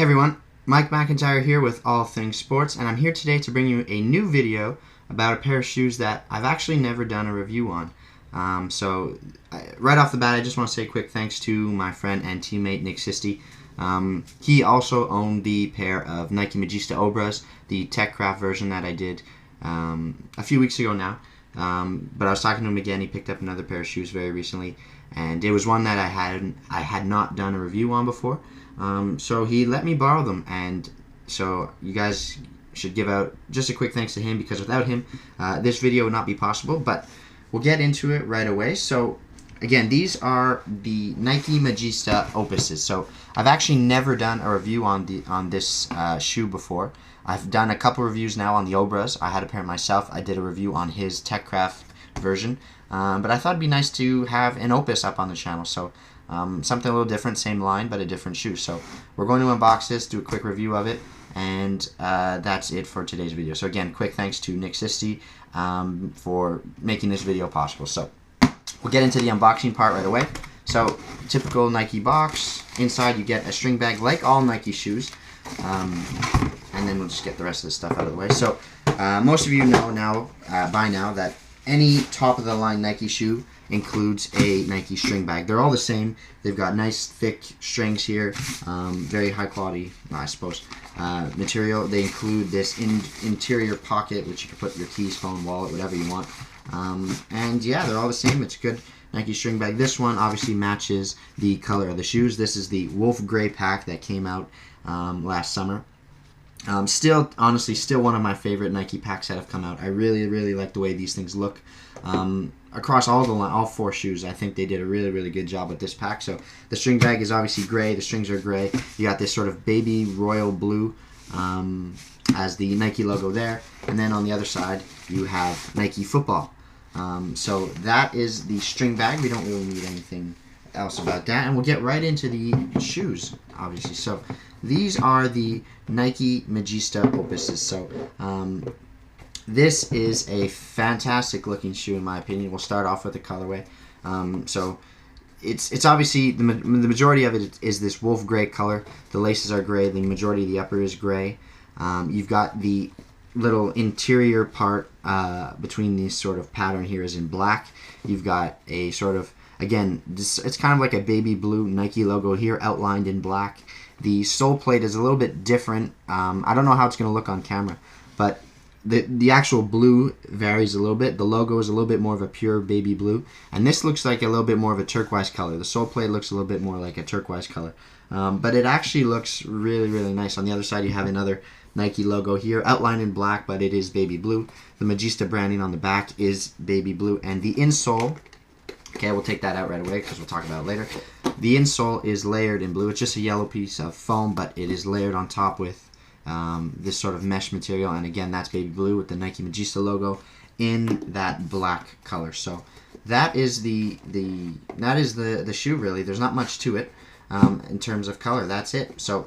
Hey everyone, Mike McIntyre here with All Things Sports, and I'm here today to bring you a new video about a pair of shoes that I've actually never done a review on. Right off the bat, I just want to say a quick thanks to my friend and teammate Nick Magista. He also owned the pair of Nike Magista Opus, the TechCraft version that I did a few weeks ago now. But I was talking to him again. He picked up another pair of shoes very recently, and it was one that I had not done a review on before. So he let me borrow them, and so you guys should give out just a quick thanks to him, because without him, this video would not be possible. But we'll get into it right away. So again, these are the Nike Magista Opuses. So I've actually never done a review on this shoe before. I've done a couple reviews now on the Obras. I had a pair myself. I did a review on his TechCraft version, but I thought it'd be nice to have an Opus up on the channel. So something a little different, same line, but a different shoe. So we're going to unbox this, do a quick review of it, and that's it for today's video. So again, quick thanks to Nick Magista for making this video possible. So we'll get into the unboxing part right away. So typical Nike box. Inside you get a string bag like all Nike shoes. And then we'll just get the rest of the stuff out of the way. So most of you know now, by now, that any top-of-the-line Nike shoe includes a Nike string bag. They're all the same. They've got nice thick strings here, very high quality, I suppose, material. They include this interior pocket, which you can put your keys, phone, wallet, whatever you want. And yeah, they're all the same. It's a good Nike string bag. This one obviously matches the color of the shoes. This is the Wolf Gray pack that came out last summer. Honestly, still one of my favorite Nike packs that have come out. I really like the way these things look. Across all four shoes, I think they did a really good job with this pack. So the string bag is obviously gray. The strings are gray. You got this sort of baby royal blue as the Nike logo there. And then on the other side, you have Nike football. So that is the string bag. We don't really need anything else about that. And we'll get right into the shoes, obviously. So these are the Nike Magista Opuses. So this is a fantastic looking shoe in my opinion. We'll start off with the colorway. So it's obviously the majority of it is this wolf gray color. The laces are gray. The majority of the upper is gray. You've got the little interior part between these sort of pattern here is in black. You've got a sort of, again, it's kind of like a baby blue Nike logo here outlined in black. The sole plate is a little bit different. I don't know how it's going to look on camera, but the actual blue varies a little bit. The logo is a little bit more of a pure baby blue, and this looks like a little bit more of a turquoise color. The sole plate looks a little bit more like a turquoise color, but it actually looks really nice. On the other side, you have another Nike logo here outlined in black, but it is baby blue. The Magista branding on the back is baby blue, and the insole, okay, we'll take that out right away because we'll talk about it later. The insole is layered in blue. It's just a yellow piece of foam, but it is layered on top with this sort of mesh material, and again, that's baby blue with the Nike Magista logo in that black color. So that is the shoe. Really, there's not much to it in terms of color. That's it. So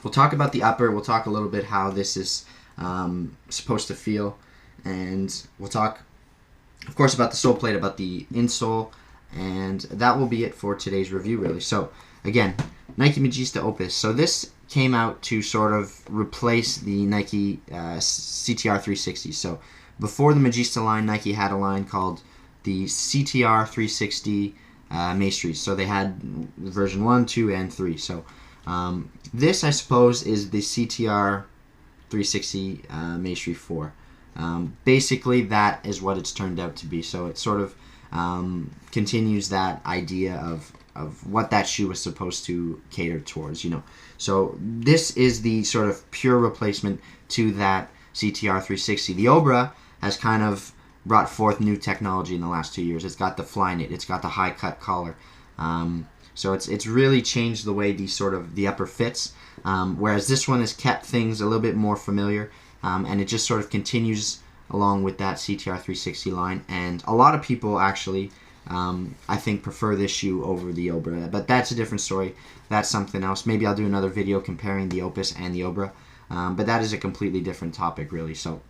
we'll talk about the upper. We'll talk a little bit how this is supposed to feel, and we'll talk, of course, about the sole plate, about the insole, and that will be it for today's review, really. So again, Nike Magista Opus. So this came out to sort of replace the Nike CTR 360. So before the Magista line, Nike had a line called the CTR 360 Maestri. So they had version 1, 2, and 3. So this, I suppose, is the CTR 360 Maestri 4. Basically, that is what it's turned out to be. So it sort of continues that idea of what that shoe was supposed to cater towards, you know. So this is the sort of pure replacement to that CTR 360. The Obra has kind of brought forth new technology in the last 2 years. It's got the fly knit. It's got the high cut collar. So it's really changed the way the upper fits. Whereas this one has kept things a little bit more familiar, and it just sort of continues along with that CTR 360 line. And a lot of people actually, I think, prefer this shoe over the Obra, but that's a different story. That's something else. Maybe I'll do another video comparing the Opus and the Obra, but that is a completely different topic, really. So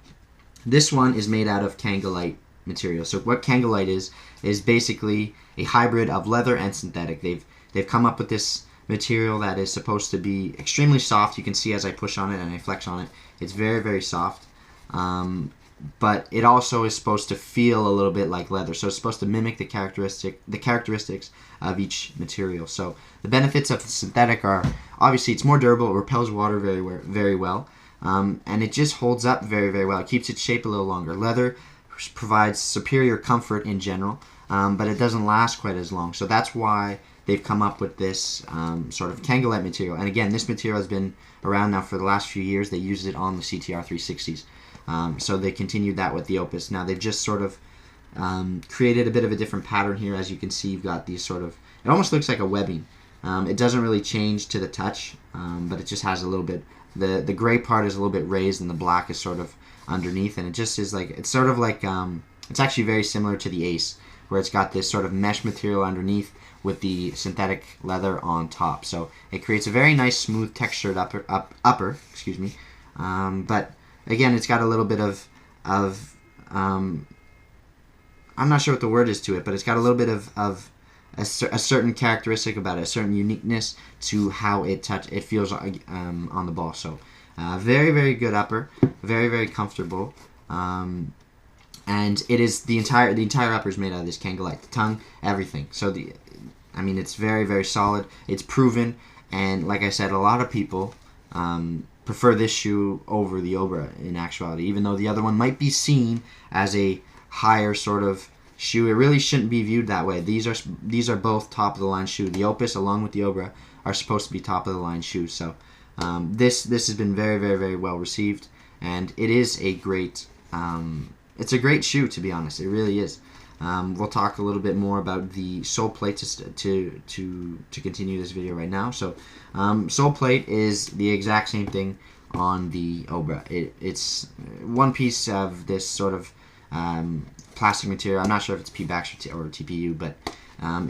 this one is made out of Kangolite material. So what Kangolite is basically a hybrid of leather and synthetic. They've come up with this material that is supposed to be extremely soft. You can see as I push on it and I flex on it, it's very, very soft. But it also is supposed to feel a little bit like leather, so it's supposed to mimic the characteristics of each material. So the benefits of the synthetic are, obviously, it's more durable, it repels water very well, and it just holds up very, very well. It keeps its shape a little longer. Leather provides superior comfort in general, but it doesn't last quite as long. So that's why they've come up with this sort of Kangolite material. And again, this material has been around now for the last few years. They used it on the CTR 360s. So they continued that with the Opus. Now they've just sort of created a bit of a different pattern here. As you can see, you've got these sort of, it almost looks like a webbing. It doesn't really change to the touch, but it just has a little bit, the gray part is a little bit raised and the black is sort of underneath, and it just is like, it's sort of like, it's actually very similar to the Ace, where it's got this sort of mesh material underneath with the synthetic leather on top. So it creates a very nice smooth textured upper, excuse me, but again, it's got a little bit of I'm not sure what the word is to it, but it's got a little bit of a certain characteristic about it, a certain uniqueness to how it feels on the ball. So very, very good upper, very, very comfortable, and it is the entire upper is made out of this Kangolite, the tongue, everything. So I mean, it's very, very solid. It's proven, and like I said, a lot of people prefer this shoe over the Obra in actuality, even though the other one might be seen as a higher sort of shoe. It really shouldn't be viewed that way. These are both top of the line shoe. The Opus along with the Obra are supposed to be top of the line shoes. So this has been very, very, very well received, and it is a great it's a great shoe, to be honest. It really is. We'll talk a little bit more about the Soleplate to continue this video right now. So Soleplate is the exact same thing on the Obra. It's one piece of this sort of plastic material. I'm not sure if it's P-Bax or TPU, but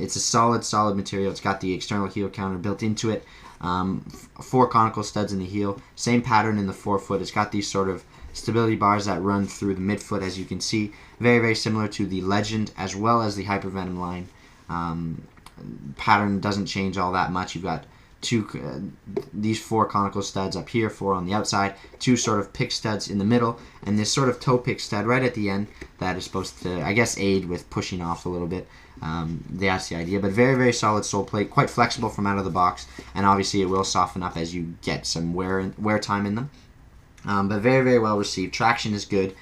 it's a solid material. It's got the external heel counter built into it. 4 conical studs in the heel. Same pattern in the forefoot. It's got these sort of stability bars that run through the midfoot, as you can see. Very, very similar to the Legend as well as the Hypervenom line. Pattern doesn't change all that much. You've got these 4 conical studs up here, 4 on the outside, 2 sort of pick studs in the middle, and this sort of toe pick stud right at the end that is supposed to, I guess, aid with pushing off a little bit. That's the idea, but very, very solid sole plate, quite flexible from out of the box, and obviously it will soften up as you get some wear time in them. But very, very well received. Traction is good.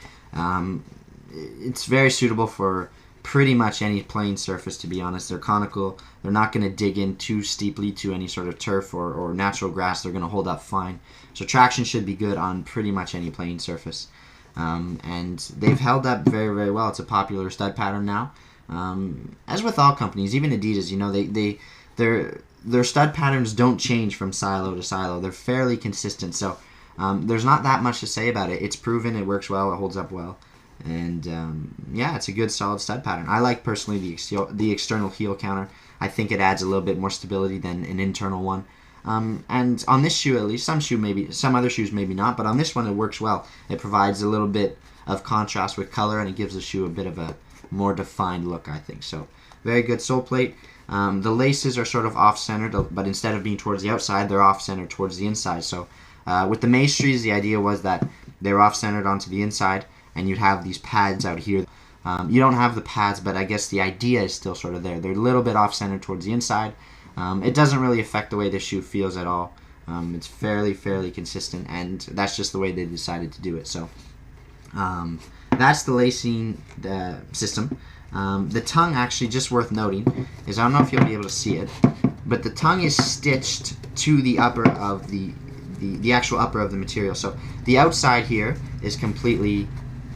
It's very suitable for pretty much any plain surface, to be honest. They're conical. They're not going to dig in too steeply to any sort of turf or natural grass. They're going to hold up fine. So traction should be good on pretty much any plain surface. And they've held up very, very well. It's a popular stud pattern now. As with all companies, even Adidas, you know, their stud patterns don't change from silo to silo. They're fairly consistent. So there's not that much to say about it. It's proven, it works well, it holds up well. And yeah, it's a good solid stud pattern. I like personally the external heel counter. I think it adds a little bit more stability than an internal one. And on this shoe, at least, some other shoes maybe not, but on this one it works well. It provides a little bit of contrast with color, and it gives the shoe a bit of a more defined look, I think. So very good sole plate. The laces are sort of off-centered, but instead of being towards the outside, they're off-centered towards the inside. So with the Maestries, the idea was that they were off-centered onto the inside, and you'd have these pads out here. You don't have the pads, but I guess the idea is still sort of there. They're a little bit off-centered towards the inside. It doesn't really affect the way this shoe feels at all. It's fairly consistent, and that's just the way they decided to do it. So that's the lacing system. The tongue, actually, just worth noting, is I don't know if you'll be able to see it, but the tongue is stitched to the upper of the actual upper of the material. So the outside here is completely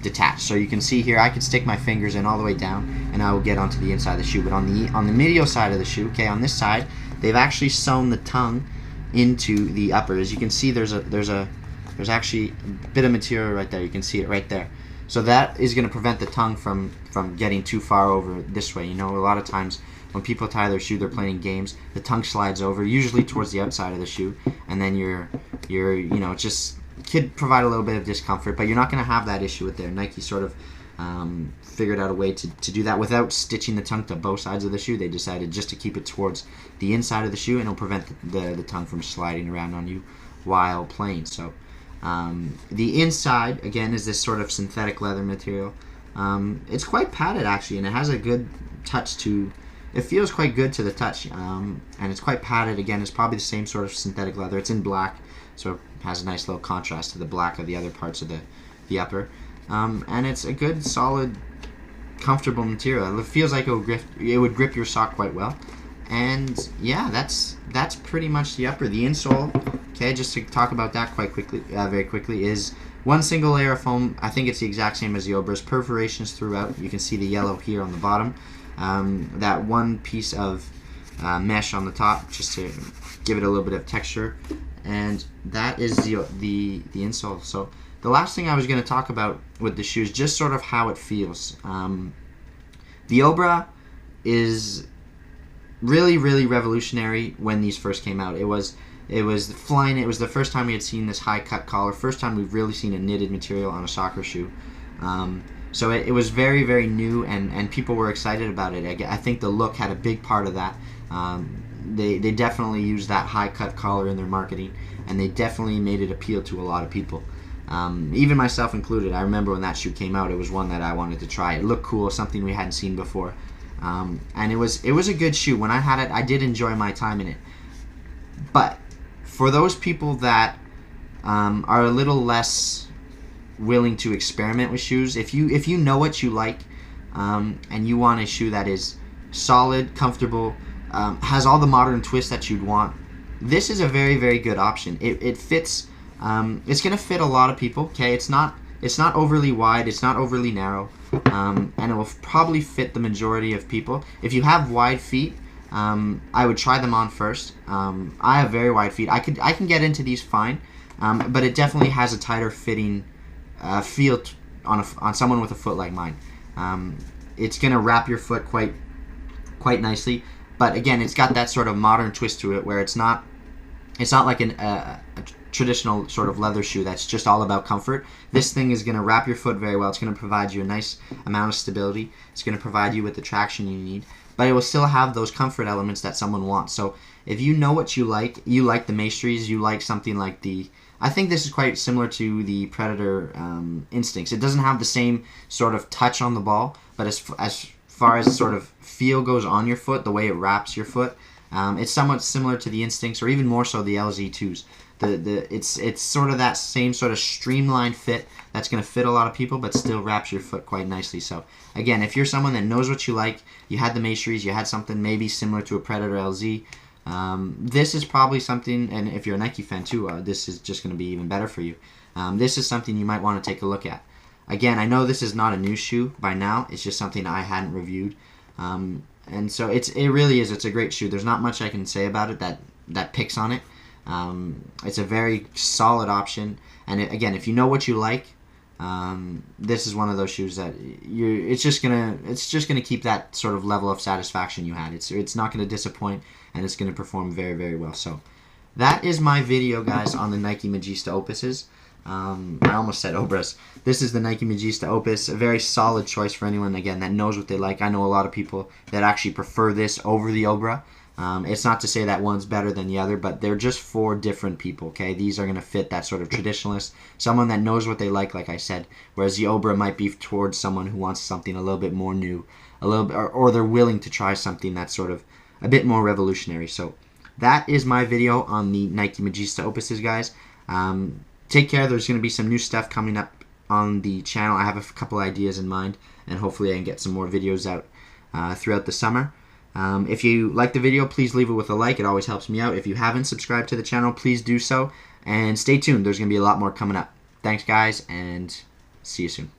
detached. So you can see here, I could stick my fingers in all the way down, and I will get onto the inside of the shoe. But on the medial side of the shoe, okay, on this side, they've actually sewn the tongue into the upper. As you can see, there's actually a bit of material right there. You can see it right there. So that is going to prevent the tongue from getting too far over this way. You know, a lot of times when people tie their shoe, they're playing games, the tongue slides over, usually towards the outside of the shoe, and then you're you know, just could provide a little bit of discomfort, but you're not going to have that issue with there. Nike sort of figured out a way to do that without stitching the tongue to both sides of the shoe. They decided just to keep it towards the inside of the shoe, and it'll prevent the tongue from sliding around on you while playing. So the inside, again, is this sort of synthetic leather material. It's quite padded, actually, and it has a good touch to... It feels quite good to the touch, and it's quite padded. Again, it's probably the same sort of synthetic leather. It's in black, so it has a nice little contrast to the black of the other parts of the upper. And it's a good, solid, comfortable material. It feels like it would grip your sock quite well. And yeah, that's pretty much the upper. The insole, okay, just to talk about that quite quickly, very quickly, is one single layer of foam. I think it's the exact same as the Obras. Perforations throughout. You can see the yellow here on the bottom. That one piece of mesh on the top, just to give it a little bit of texture. And that is the insole. So the last thing I was going to talk about with the shoes, just sort of how it feels. The Obra is really, really revolutionary when these first came out. It was flying. It was the first time we had seen this high cut collar. First time we've really seen a knitted material on a soccer shoe. So it was very, very new, and people were excited about it. I think the look had a big part of that. They definitely used that high cut collar in their marketing, and they definitely made it appeal to a lot of people. Even myself included. I remember when that shoe came out, it was one that I wanted to try. It looked cool, something we hadn't seen before. And it was a good shoe. When I had it, I did enjoy my time in it. But for those people that are a little less willing to experiment with shoes, if you know what you like, and you want a shoe that is solid, comfortable, has all the modern twists that you'd want, this is a very, very good option. It fits. It's gonna fit a lot of people. Okay, it's not overly wide. It's not overly narrow. And it will probably fit the majority of people. If you have wide feet, I would try them on first. I have very wide feet. I can get into these fine, but it definitely has a tighter fitting feel on someone with a foot like mine. It's gonna wrap your foot quite nicely, but again, it's got that sort of modern twist to it, where it's not like a traditional sort of leather shoe that's just all about comfort. This thing is going to wrap your foot very well. It's going to provide you a nice amount of stability. It's going to provide you with the traction you need, but it will still have those comfort elements that someone wants. So if you know what you like the Maestries, you like something like I think this is quite similar to the Predator Instincts. It doesn't have the same sort of touch on the ball, but as far as sort of feel goes on your foot, the way it wraps your foot, it's somewhat similar to the Instincts, or even more so the LZ2s. It's sort of that same sort of streamlined fit that's going to fit a lot of people, but still wraps your foot quite nicely. So again, if you're someone that knows what you like, you had the Maestries, you had something maybe similar to a Predator LZ, this is probably something, and if you're a Nike fan too, this is just going to be even better for you. This is something you might want to take a look at. Again, I know this is not a new shoe by now. It's just something I hadn't reviewed. And so it really is. It's a great shoe. There's not much I can say about it that picks on it. It's a very solid option, and again, if you know what you like, this is one of those shoes that it's just gonna keep that sort of level of satisfaction you had. It's not gonna disappoint, and it's gonna perform very, very well. So that is my video, guys, on the Nike Magista Opuses. I almost said Obras. This is the Nike Magista Opus, a very solid choice for anyone, again, that knows what they like. I know a lot of people that actually prefer this over the Obra. It's not to say that one's better than the other, but they're just for different people, okay? These are going to fit that sort of traditionalist, someone that knows what they like I said, whereas the Obra might be towards someone who wants something a little bit more new, or they're willing to try something that's sort of a bit more revolutionary. So that is my video on the Nike Magista Opuses, guys. Take care. There's going to be some new stuff coming up on the channel. I have a couple ideas in mind, and hopefully I can get some more videos out throughout the summer. If you like the video, please leave it with a like. It always helps me out. If you haven't subscribed to the channel, please do so. And stay tuned. There's going to be a lot more coming up. Thanks, guys, and see you soon.